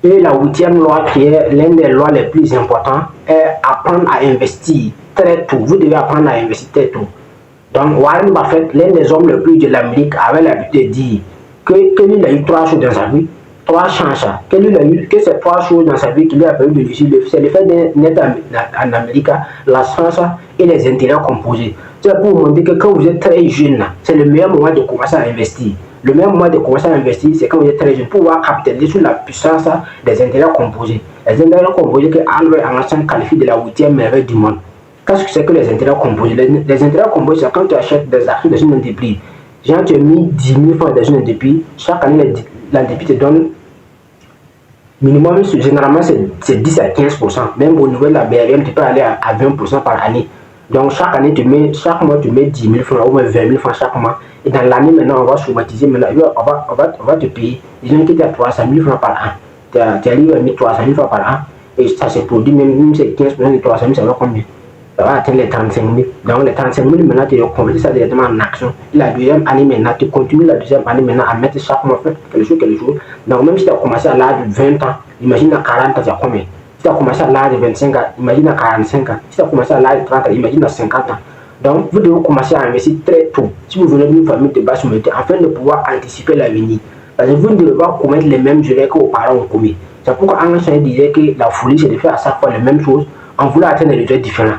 Et la huitième loi, qui est l'une des lois les plus importantes, est apprendre à investir très tôt. Vous devez apprendre à investir très tôt. Donc, Warren Buffett, l'un des hommes les plus riches de l'Amérique, avait l'habitude de dire que lui a eu trois choses dans sa vie, trois chances. Que ces trois choses dans sa vie qui lui a permis de réussir, c'est le fait d'être en Amérique, la science et les intérêts composés. C'est pour vous montrer que quand vous êtes très jeune, c'est le meilleur moment de commencer à investir. Le meilleur moment de commencer à investir, c'est quand vous êtes très jeune, pour pouvoir capitaliser sur la puissance des intérêts composés. Les intérêts composés que Albert Einstein qualifie de la huitième merveille du monde. Qu'est-ce que c'est que les intérêts composés? Les intérêts composés, c'est quand tu achètes des actions dans une entreprise. Genre, tu as mis 10 000 francs dans une entreprise, chaque année, l'entreprise te donne minimum, généralement, c'est 10 à 15%. Même au niveau de la BRM, tu peux aller à 20% par année. Donc, chaque année, chaque mois, tu mets 10 000 francs ou même 20 000 francs chaque mois. Et dans l'année, maintenant, on va schématiser, maintenant, on va te payer. Disons que tu as 300 000 francs par an. Tu as arrivé à 300 000 francs par an. Et ça se produit, même si c'est 15% de 300 000, ça va combien? Ça va atteindre les 35 000. Donc, les 35 000, maintenant, tu convertis ça directement en action. Et la deuxième année, maintenant, tu continues la deuxième année, maintenant, à mettre chaque mois, quelque chose. Donc, même si tu as commencé à l'âge de 20 ans, imagine à 40 ans, tu as combien? Si tu as commencé à l'âge de 25 ans, imagine à 45 ans. Si tu as commencé à l'âge de 30 ans, imagine à 50 ans. Donc, vous devez commencer à investir très tôt. Si vous venez d'une famille de basse mobilité, afin de pouvoir anticiper l'avenir. Parce que vous ne devez pas commettre les mêmes erreurs que vos parents ont commis. C'est pourquoi Einstein disait que la folie, c'est de faire à chaque fois les mêmes choses en voulant atteindre des résultats différents.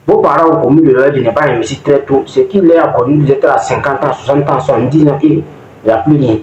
Vos parents ont commis l'erreur de ne pas investir très tôt. Ce qui les a connu, vous êtes à 50 ans, 60 ans, 70 ans et il n'y a plus rien.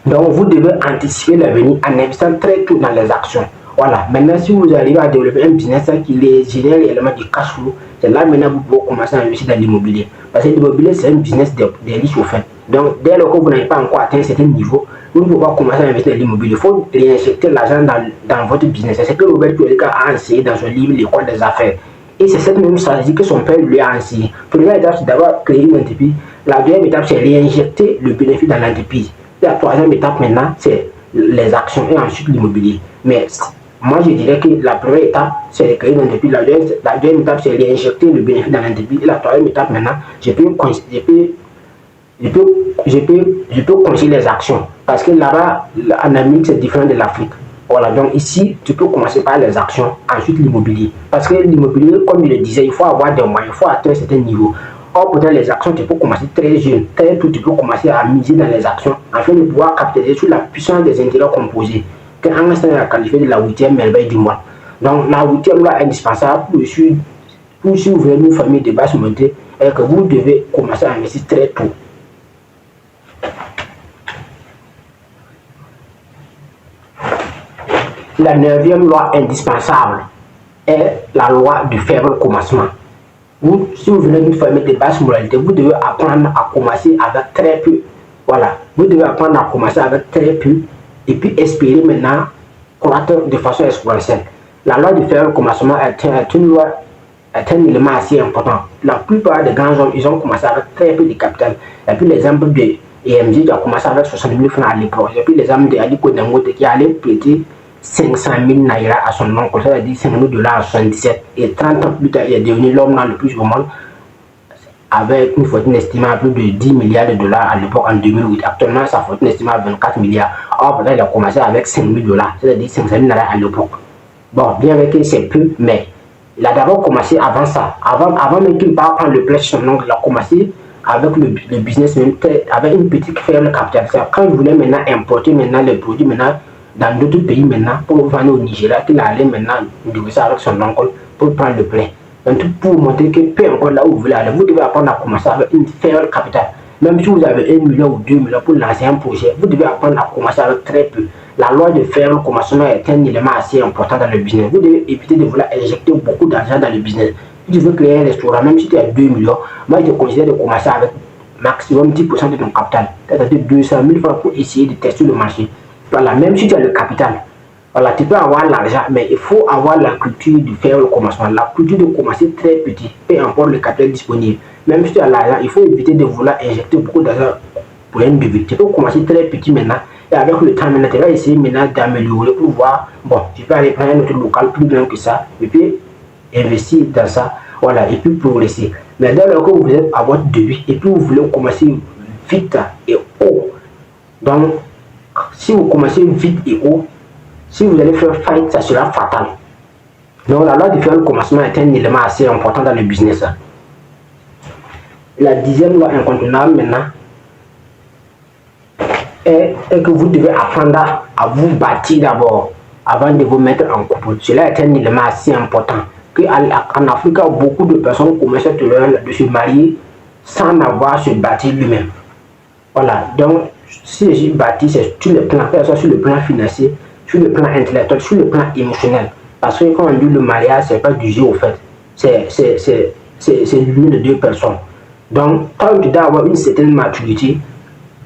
Donc, vous devez anticiper l'avenir en investissant très tôt dans les actions. Voilà. Maintenant, si vous arrivez à développer un business qui génère réellement du cash flow, c'est là maintenant que vous pouvez commencer à investir dans l'immobilier. Parce que l'immobilier, c'est un business des riches au fait. Donc, dès lors que vous n'avez pas encore atteint un certain niveau, vous ne pouvez pas commencer à investir dans l'immobilier. Il faut réinjecter l'argent dans votre business. C'est ce que Robert Kiyosaki a enseigné dans son livre L'école des affaires. Et c'est cette même stratégie que son père lui a enseigné. La première étape, c'est d'avoir créé une entreprise. La deuxième étape, c'est réinjecter le bénéfice dans l'entreprise. La troisième étape maintenant, c'est les actions et ensuite l'immobilier. Mais moi, je dirais que la première étape, c'est de créer une entreprise. La deuxième étape, c'est réinjecter le bénéfice dans l'entreprise. Et la troisième étape maintenant, je peux conseiller les actions. Parce que là-bas, en Amérique, c'est différent de l'Afrique. Voilà, donc ici, tu peux commencer par les actions, ensuite l'immobilier. Parce que l'immobilier, comme je le disais, il faut avoir des moyens, il faut atteindre un certain niveau. Or, pourtant, les actions, tu peux commencer très jeune, très tôt, tu peux commencer à miser dans les actions afin de pouvoir capitaliser sur la puissance des intérêts composés, que Einstein a qualifié de la huitième merveille du monde. Donc, la huitième loi est indispensable pour si vous venez d'une famille de basse mobilité et que vous devez commencer à investir très tôt. La neuvième loi indispensable est la loi du faible commencement. Si vous venez d'une famille de basse moralité, vous devez apprendre à commencer avec très peu. Voilà, vous devez apprendre à commencer avec très peu et puis espérer maintenant croître de façon exponentielle. La loi du faible commencement est un élément assez important. La plupart des grands hommes, ils ont commencé avec très peu de capital. Et puis l'exemple de EMG qui a commencé avec 60 000 francs à l'époque. Et puis l'exemple de Aliko Dangote qui allait prêter 500 000 naira à son oncle, ça veut dire 5 000 dollars en 77. Et 30 ans plus tard, il est devenu l'homme le plus au monde avec une fortune estimée à plus de 10 milliards de dollars à l'époque en 2008. Actuellement, sa fortune estimée à 24 milliards. Or, il a commencé avec 5 000 dollars, c'est-à-dire 500 000 naira à l'époque. Bon, bien vrai que c'est peu, mais il a d'abord commencé avant ça. Avant même qu'il parte prendre le plat sur son oncle, il a commencé avec le business, même avec une petite faible capital. Quand il voulait maintenant importer les produits dans d'autres pays maintenant, pour vendre au Nigeria, qu'il allait maintenant négocier avec son oncle pour prendre le plein. Donc, pour vous montrer que peu importe là où vous voulez aller, vous devez apprendre à commencer avec une faible capital. Même si vous avez 1 million ou 2 millions pour lancer un projet, vous devez apprendre à commencer avec très peu. La loi de faible commencement est un élément assez important dans le business. Vous devez éviter de vouloir injecter beaucoup d'argent dans le business. Si tu veux créer un restaurant, même si tu as 2 millions, moi je te conseille de commencer avec maximum 10% de ton capital. C'est-à-dire 200 000 francs pour essayer de tester le marché. Voilà, même si tu as le capital, voilà, tu peux avoir l'argent, mais il faut avoir la culture du faible commencement, la culture de commencer très petit, peu importe le capital disponible. Même si tu as l'argent, il faut éviter de vouloir injecter beaucoup d'argent pour un début. Tu peux commencer très petit maintenant, et avec le temps maintenant, tu vas essayer maintenant d'améliorer pour voir, bon, tu peux aller prendre un autre local plus grand que ça, et puis investir dans ça, voilà, et puis progresser. Mais dès lors que vous êtes à votre début, et puis vous voulez commencer vite et haut, donc, Si vous commencez vite et haut, si vous allez faire faillite, ça sera fatal. Donc la loi du faible commencement est un élément assez important dans le business. La 10e loi incontournable maintenant est que vous devez apprendre à vous bâtir d'abord avant de vous mettre en couple. Cela est un élément assez important. En Afrique, beaucoup de personnes commencent de se marier sans avoir se bâtir lui-même. Voilà, donc si je bâtis, c'est sur le plan, sur le plan financier, sur le plan intellectuel, sur le plan émotionnel. Parce que quand on dit le mariage, c'est pas du jeu au fait. C'est l'union de deux personnes. Donc, quand tu dois avoir une certaine maturité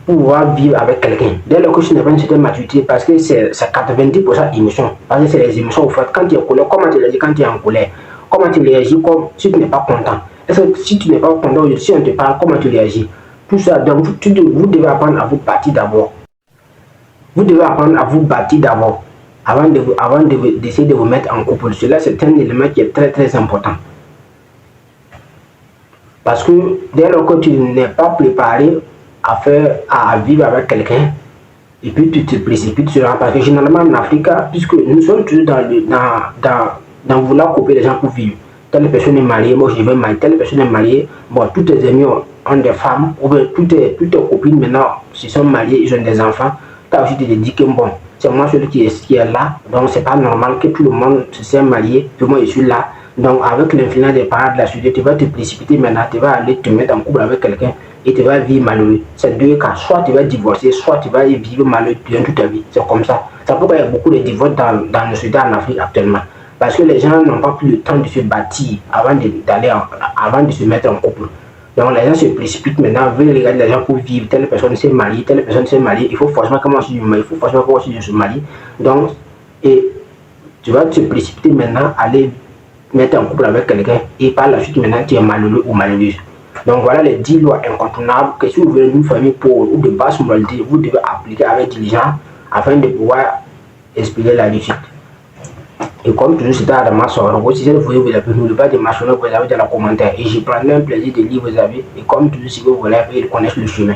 pour pouvoir vivre avec quelqu'un. Dès lors que tu n'as pas une certaine maturité, parce que c'est 90% émotion. Parce que c'est les émotions au fait. Quand tu es en colère, comment tu réagis quand tu es en colère? Comment tu réagis comme si tu n'es pas content? Est-ce que si tu n'es pas content, si on te parle, comment tu réagis? Tout ça, donc vous devez apprendre à vous bâtir d'abord. Vous devez apprendre à vous bâtir d'abord avant d'essayer de vous mettre en couple. Cela, c'est un élément qui est très très important. Parce que dès lors que tu n'es pas préparé à vivre avec quelqu'un, et puis tu te précipites sur un, parce que généralement en Afrique, puisque nous sommes toujours dans vouloir couper les gens pour vivre. Telle personne est mariée, moi je veux marier, telle personne est mariée, bon, tous tes amis ont des femmes, ou bien toutes tes copines maintenant se sont mariées, ils ont des enfants. Tu as aussi te dit que bon, c'est moi celui qui est là, donc c'est pas normal que tout le monde se soit marié, que moi je suis là. Donc avec l'influence des parents de la société, tu vas te précipiter maintenant, tu vas aller te mettre en couple avec quelqu'un et tu vas vivre malheureux. C'est deux cas, soit tu vas divorcer, soit tu vas vivre malheureux durant toute ta vie. C'est comme ça. C'est pourquoi il y a beaucoup de divorces dans nos sociétés en Afrique actuellement. Parce que les gens n'ont pas pris le temps de se bâtir avant de se mettre en couple. Donc les gens se précipitent maintenant, veulent regarder les gens pour vivre. Telle personne s'est mariée, telle personne s'est mariée. Il faut forcément commencer à il faut forcément commencer à se marier. Donc, et tu vas te précipiter maintenant, aller mettre en couple avec quelqu'un et par la suite maintenant tu es malheureux ou malheureuse. Donc voilà les 10 lois incontournables que si vous voulez une famille pauvre ou de basse moralité, vous devez appliquer avec diligence afin de pouvoir expliquer la réussite. Et comme toujours, c'était Adama Soro. Si cette vidéo vous a plu, n'oubliez pas de mentionner vos avis dans les commentaires. Et je prendrai un plaisir de lire vos avis. Et comme toujours, si vous voulez, connaître le chemin.